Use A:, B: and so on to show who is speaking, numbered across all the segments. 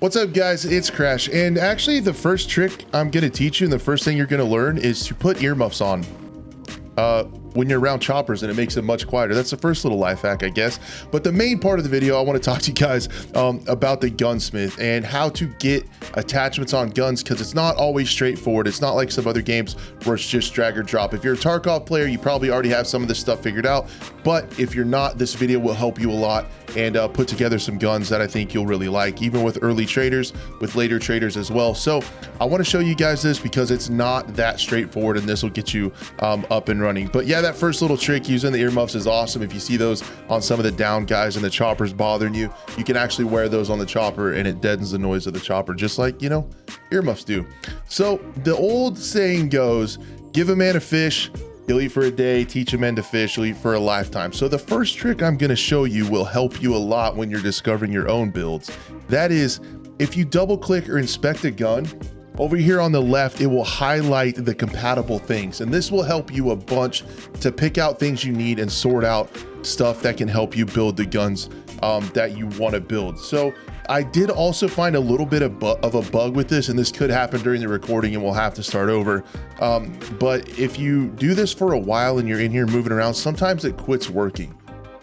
A: What's up guys, it's Crash, and actually the first trick I'm going to teach you and the first thing you're going to learn is to put earmuffs on when you're around choppers, and it makes it much quieter. That's the first little life hack, I guess. But the main part of the video, I want to talk to you guys about the gunsmith and how to get attachments on guns, because it's not always straightforward. It's not like some other games where it's just drag or drop. If you're a Tarkov player, you probably already have some of this stuff figured out, but if you're not, this video will help you a lot and put together some guns that I think you'll really like, even with early traders, with later traders as well. So I want to show you guys this because it's not that straightforward, and this will get you up and running. But yeah, that first little trick using the earmuffs is awesome. If you see those on some of the down guys and the choppers bothering you, you can actually wear those on the chopper and it deadens the noise of the chopper, just like, you know, earmuffs do. So the old saying goes, give a man a fish, he'll eat for a day, teach a man to fish, he'll eat for a lifetime. So the first trick I'm going to show you will help you a lot when you're discovering your own builds. That is, if you double click or inspect a gun, over here on the left, it will highlight the compatible things. And this will help you a bunch to pick out things you need and sort out stuff that can help you build the guns that you want to build. So I did also find a little bit of a bug with this, and this could happen during the recording and we'll have to start over. But if you do this for a while and you're in here moving around, sometimes it quits working.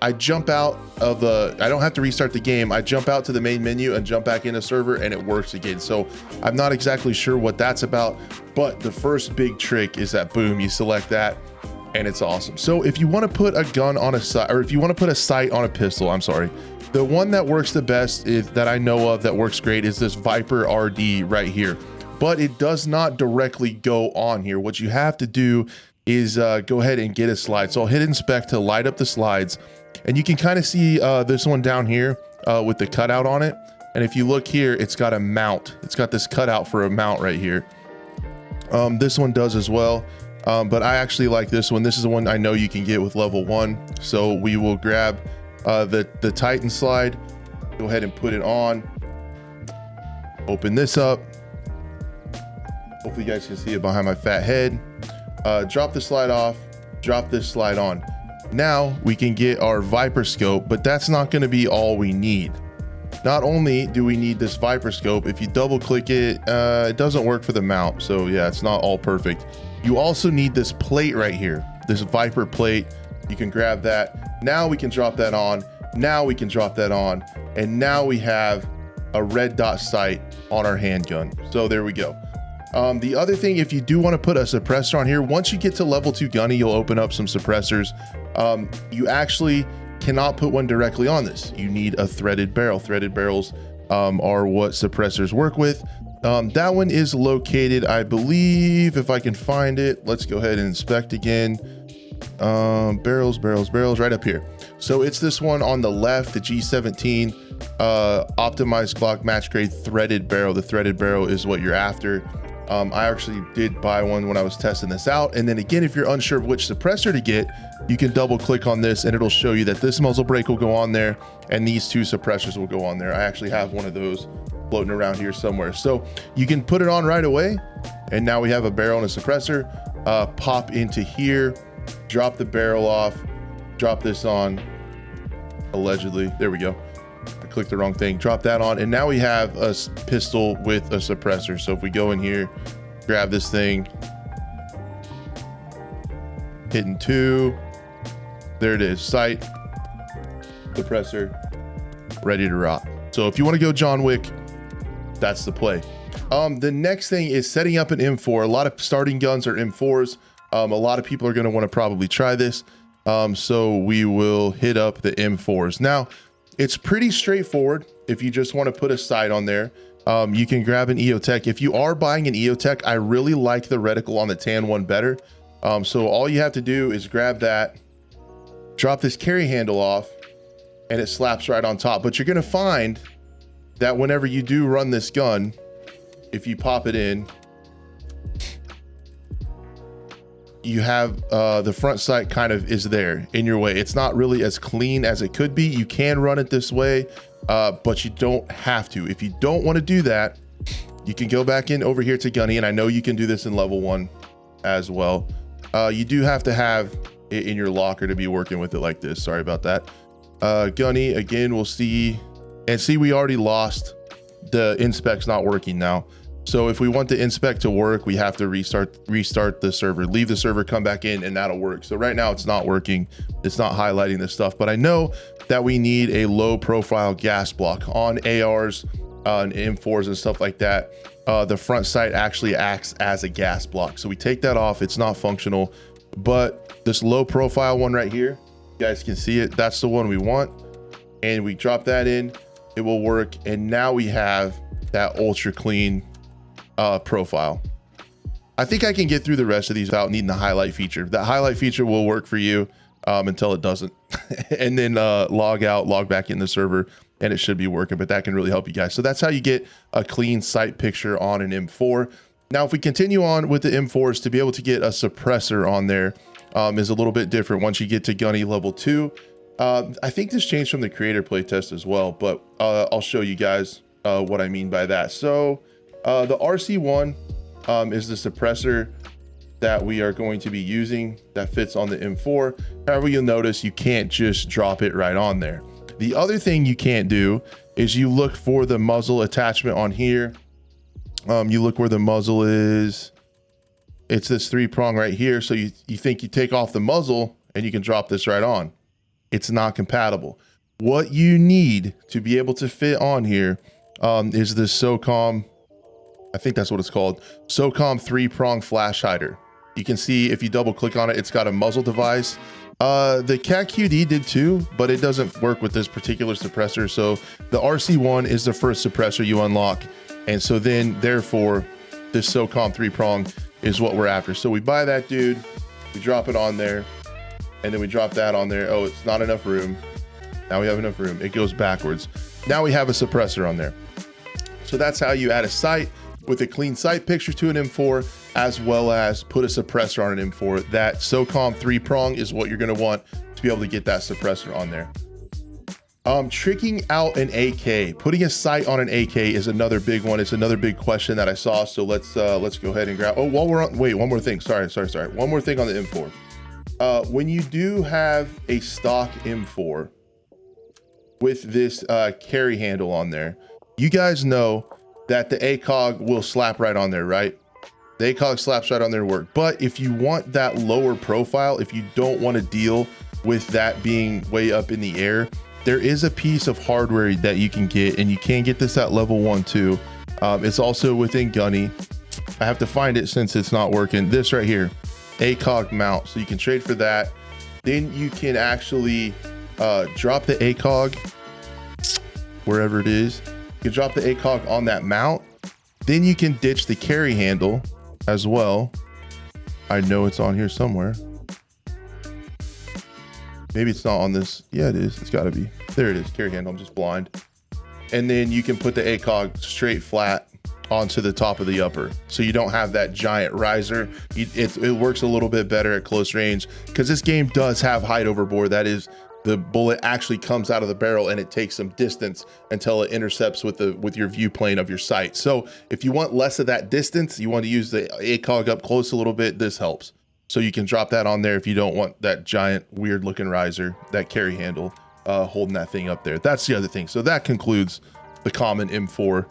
A: I jump out of I don't have to restart the game. I jump out to the main menu and jump back in a server and it works again. So I'm not exactly sure what that's about, but the first big trick is that boom, you select that and it's awesome. So if you want to put a gun on a sight, or if you want to put a sight on a pistol, I'm sorry, the one that works the best is that I know of that works great is this Viper RD right here, but it does not directly go on here. What you have to do is go ahead and get a slide. So I'll hit inspect to light up the slides, and you can kind of see this one down here with the cutout on it. And if you look here, it's got a mount. It's got this cutout for a mount right here. This one does as well, but I actually like this one. This is the one I know you can get with level 1. So we will grab the Titan slide, go ahead and put it on, open this up. Hopefully you guys can see it behind my fat head. Drop the slide off, drop this slide on. Now we can get our Viper scope, but that's not going to be all we need. Not only do we need this Viper scope, if you double click it, it doesn't work for the mount. So yeah, it's not all perfect. You also need this plate right here, this Viper plate. You can grab that. Now we can drop that on. Now we can drop that on. And now we have a red dot sight on our handgun. So there we go. The other thing, if you do want to put a suppressor on here, once you get to level 2 gunny, you'll open up some suppressors. You actually cannot put one directly on this. You need a threaded barrel. Threaded barrels are what suppressors work with. That one is located, I believe, if I can find it. Let's go ahead and inspect again. Barrels right up here. So it's this one on the left, the G17 optimized Glock match grade threaded barrel. The threaded barrel is what you're after. I actually did buy one when I was testing this out. And then again, if you're unsure of which suppressor to get, you can double click on this and it'll show you that this muzzle brake will go on there and these two suppressors will go on there. I actually have one of those floating around here somewhere. So you can put it on right away. And now we have a barrel and a suppressor. Pop into here, drop the barrel off, drop this on, allegedly. There we go. I clicked the wrong thing, drop that on, and now we have a pistol with a suppressor. So if we go in here, grab this thing, hitting 2, there it is, sight, suppressor, ready to rock. So if you want to go John Wick, that's the play. The next thing is setting up an M4. A lot of starting guns are M4s. A lot of people are going to want to probably try this. So we will hit up the M4s. Now, it's pretty straightforward. If you just want to put a sight on there, you can grab an EOTech. If you are buying an EOTech, I really like the reticle on the tan one better. So all you have to do is grab that, drop this carry handle off, and it slaps right on top. But you're going to find that whenever you do run this gun, if you pop it in, you have the front sight kind of is there in your way. It's not really as clean as it could be. You can run it this way, but you don't have to. If you don't want to do that, you can go back in over here to gunny, and I know you can do this in level 1 as well. You do have to have it in your locker to be working with it like this. Sorry about that. Gunny, again, we'll see, and see we already lost the inspect's not working now. So if we want the inspect to work, we have to restart the server, leave the server, come back in, and that'll work. So right now it's not working. It's not highlighting this stuff, but I know that we need a low profile gas block on ARs and M4s and stuff like that. The front sight actually acts as a gas block. So we take that off. It's not functional, but this low profile one right here, you guys can see it. That's the one we want. And we drop that in, it will work. And now we have that ultra clean profile. I think I can get through the rest of these without needing the highlight feature. That highlight feature will work for you until it doesn't. And then log out, log back in the server, and it should be working, but that can really help you guys. So that's how you get a clean sight picture on an M4. Now, if we continue on with the M4s, to be able to get a suppressor on there is a little bit different once you get to gunny level 2. I think this changed from the creator playtest as well, but I'll show you guys what I mean by that. So the RC1 is the suppressor that we are going to be using that fits on the M4. However, you'll notice you can't just drop it right on there. The other thing you can't do is you look for the muzzle attachment on here. You look where the muzzle is. It's this 3-prong right here. So you think you take off the muzzle and you can drop this right on. It's not compatible. What you need to be able to fit on here is this SOCOM, I think that's what it's called, SOCOM 3-prong flash hider. You can see if you double click on it, it's got a muzzle device. The CAT QD did too, but it doesn't work with this particular suppressor. So the RC1 is the first suppressor you unlock. And so then therefore this SOCOM 3-prong is what we're after. So we buy that dude, we drop it on there, and then we drop that on there. Oh, it's not enough room. Now we have enough room. It goes backwards. Now we have a suppressor on there. So that's how you add a sight with a clean sight picture to an M4, as well as put a suppressor on an M4. That SOCOM 3-prong is what you're gonna want to be able to get that suppressor on there. Tricking out an AK, putting a sight on an AK is another big one. It's another big question that I saw. So let's go ahead and grab, oh, while we're on, wait, one more thing. Sorry. One more thing on the M4. When you do have a stock M4 with this carry handle on there, you guys know that the acog will slap right on there, right? The acog slaps right on there to work. But if you want that lower profile, if you don't want to deal with that being way up in the air, there is a piece of hardware that you can get, and you can get this at level 1 too. It's also within Gunny. I have to find it since it's not working. This right here, acog mount. So you can trade for that. Then you can actually drop the acog wherever it is. You can drop the acog on that mount. Then you can ditch the carry handle as well. I know it's on here somewhere. Maybe it's not on this. Yeah, it is. It's got to be. There it is. Carry handle. I'm just blind. And then you can put the acog straight flat onto the top of the upper, so you don't have that giant riser. It works a little bit better at close range because this game does have height overbore. That is, the bullet actually comes out of the barrel and it takes some distance until it intercepts with your view plane of your sight. So if you want less of that distance, you want to use the acog up close a little bit, this helps. So you can drop that on there if you don't want that giant weird looking riser, that carry handle holding that thing up there. That's the other thing. So that concludes the common M4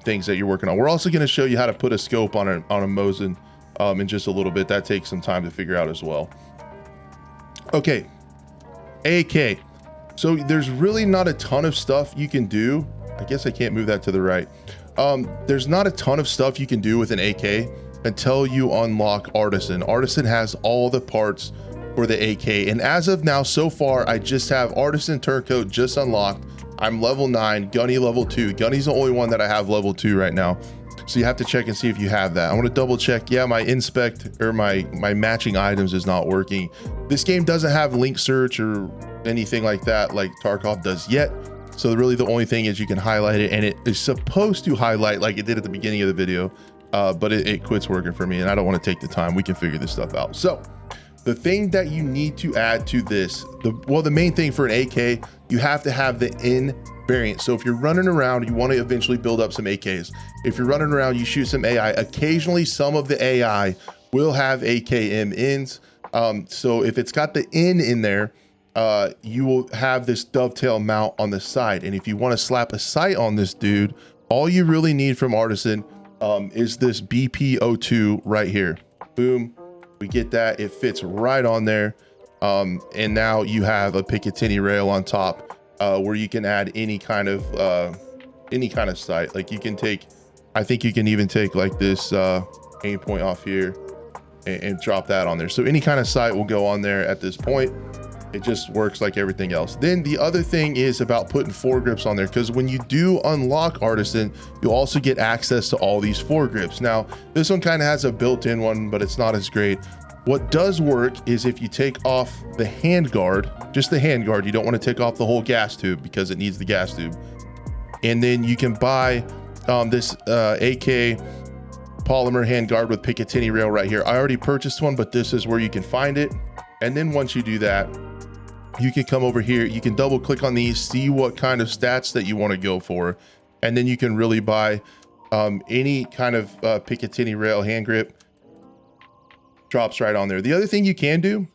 A: things that you're working on. We're also going to show you how to put a scope on a Mosin in just a little bit. That takes some time to figure out as well. Okay, AK. So there's really not a ton of stuff you can do. I guess I can't move that to the right. There's not a ton of stuff you can do with an AK until you unlock Artisan. Artisan has all the parts for the AK. And as of now, so far, I just have Artisan Turncoat just unlocked. I'm level 9, Gunny level 2. Gunny's the only one that I have level 2 right now. So you have to check and see if you have that. I want to double check. Yeah, my inspect or my matching items is not working. This game doesn't have link search or anything like that like Tarkov does yet. So really the only thing is you can highlight it, and it is supposed to highlight like it did at the beginning of the video. But it quits working for me, and I don't want to take the time. We can figure this stuff out. So the thing that you need to add to this, the main thing for an AK, you have to have the in variant. So if you're running around, you want to eventually build up some AKs. If you're running around, you shoot some AI. Occasionally, some of the AI will have AKM ins. So if it's got the in there, you will have this dovetail mount on the side. And if you want to slap a sight on this dude All you really need from Artisan is this BP02 right here. Boom, we get that. It fits right on there. And now you have a Picatinny rail on top where you can add any kind of sight. Like you can take, I think you can even take like this aim point off here and drop that on there. So any kind of sight will go on there at this point. It just works like everything else. Then the other thing is about putting foregrips on there, because when you do unlock Artisan, you'll also get access to all these foregrips. Now, this one kind of has a built-in one, but it's not as great. What does work is if you take off the handguard, just the handguard, you don't want to take off the whole gas tube because it needs the gas tube. And then you can buy this AK polymer handguard with Picatinny rail right here. I already purchased one, but this is where you can find it. And then once you do that, you can come over here, you can double click on these, see what kind of stats that you want to go for. And then you can really buy any kind of Picatinny rail hand grip. Drops right on there. The other thing you can do,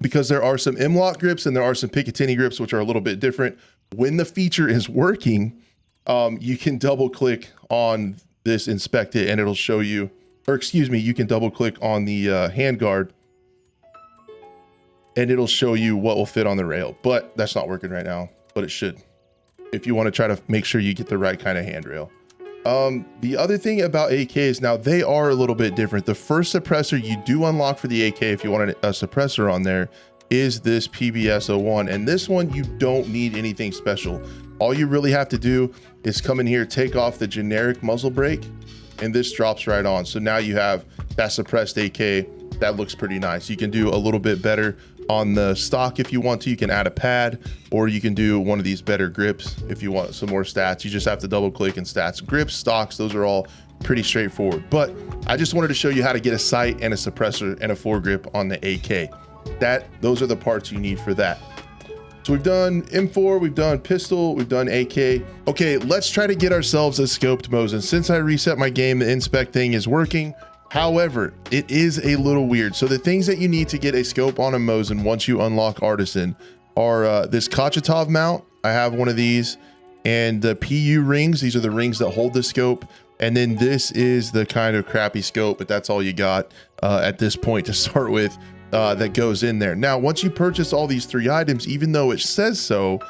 A: because there are some M-Lock grips and there are some Picatinny grips, which are a little bit different. When the feature is working, you can double click on this, inspect it, and it'll show you, or excuse me, you can double click on the handguard and it'll show you what will fit on the rail, but that's not working right now, but it should, if you want to try to make sure you get the right kind of handrail. The other thing about AKs, now they are a little bit different. The first suppressor you do unlock for the AK, if you want a suppressor on there, is this PBS01. And this one, you don't need anything special. All you really have to do is come in here, take off the generic muzzle brake, and this drops right on. So now you have that suppressed AK. That looks pretty nice. You can do a little bit better on the stock if you want to. You can add a pad, or you can do one of these better grips if you want some more stats. You just have to double click in stats. Grips, stocks, those are all pretty straightforward. But I just wanted to show you how to get a sight and a suppressor and a foregrip on the AK. Those are the parts you need for that. So we've done M4, we've done pistol, we've done AK. Okay, let's try to get ourselves a scoped Mosin. Since I reset my game, the inspect thing is working. However, it is a little weird. So the things that you need to get a scope on a Mosin once you unlock Artisan are this Kochetov mount. I have one of these, and the PU rings. These are the rings that hold the scope. And then this is the kind of crappy scope, but that's all you got at this point to start with that goes in there. Now, once you purchase all these 3 items, even though it says so,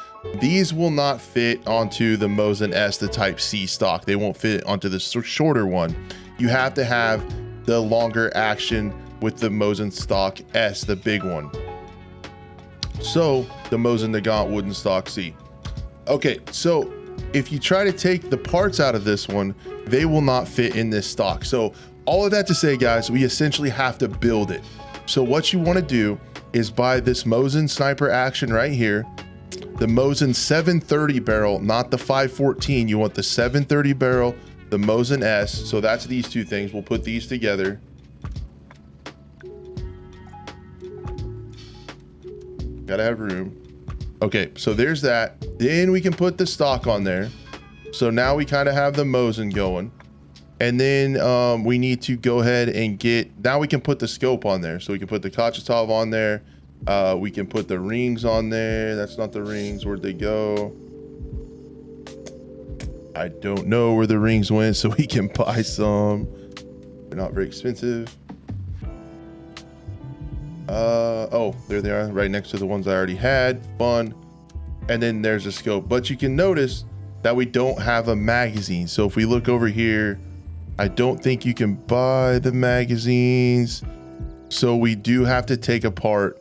A: these will not fit onto the Mosin S, the Type C stock. They won't fit onto the shorter one. You have to have the longer action with the Mosin stock S, the big one. So the Mosin Nagant wooden stock C. Okay, so if you try to take the parts out of this one, they will not fit in this stock. So all of that to say, guys, we essentially have to build it. So what you want to do is buy this Mosin sniper action right here, the Mosin 730 barrel, not the 514. You want the 730 barrel, the Mosin S. So that's these two things. We'll put these together. Gotta have room. Okay, so there's that. Then we can put the stock on there. So now we kind of have the Mosin going. And then we need to go ahead and now we can put the scope on there. So we can put the Kochetov on there. We can put the rings on there. That's not the rings. Where'd they go? I don't know where the rings went, so we can buy some. They're not very expensive. Oh, there they are, right next to the ones I already had. Fun. And then there's a scope. But you can notice that we don't have a magazine. So if we look over here, I don't think you can buy the magazines. So we do have to take apart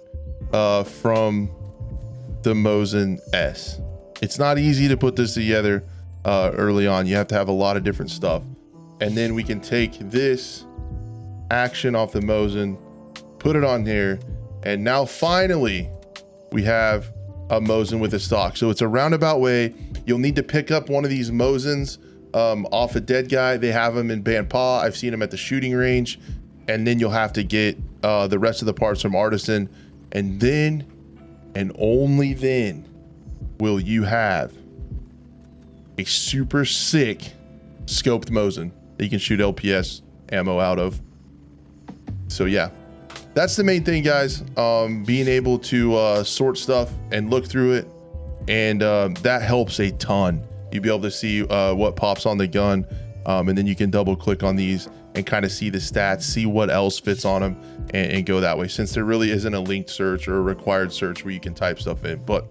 A: from the Mosin S. It's not easy to put this together early on. You have to have a lot of different stuff. And then we can take this action off the Mosin, put it on here, and now finally we have a Mosin with a stock. So it's a roundabout way. You'll need to pick up one of these Mosins off a dead guy. They have them in Ban Pa. I've seen them at the shooting range. And then you'll have to get the rest of the parts from Artisan. And then, and only then, will you have a super sick scoped Mosin that you can shoot LPS ammo out of. So yeah, that's the main thing, guys. Being able to sort stuff and look through it, and that helps a ton. you'll be able to see what pops on the gun. And then you can double click on these and kind of see the stats, see what else fits on them, and go that way, since there really isn't a linked search or a required search where you can type stuff in. But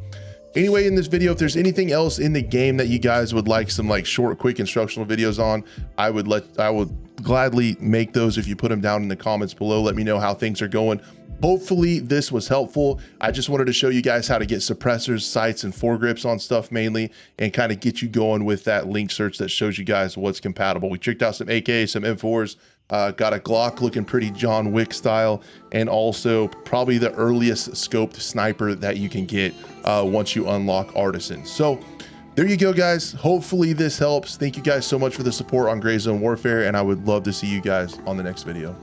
A: anyway, in this video, if there's anything else in the game that you guys would like some like short, quick instructional videos on, I would gladly make those. If you put them down in the comments below, let me know how things are going. Hopefully this was helpful. I just wanted to show you guys how to get suppressors, sights, and foregrips on stuff mainly, and kind of get you going with that link search that shows you guys what's compatible. We tricked out some AKs, some M4s, got a Glock looking pretty John Wick style, and also probably the earliest scoped sniper that you can get once you unlock Artisan. So there you go, guys. Hopefully this helps. Thank you guys so much for the support on Gray Zone Warfare, and I would love to see you guys on the next video.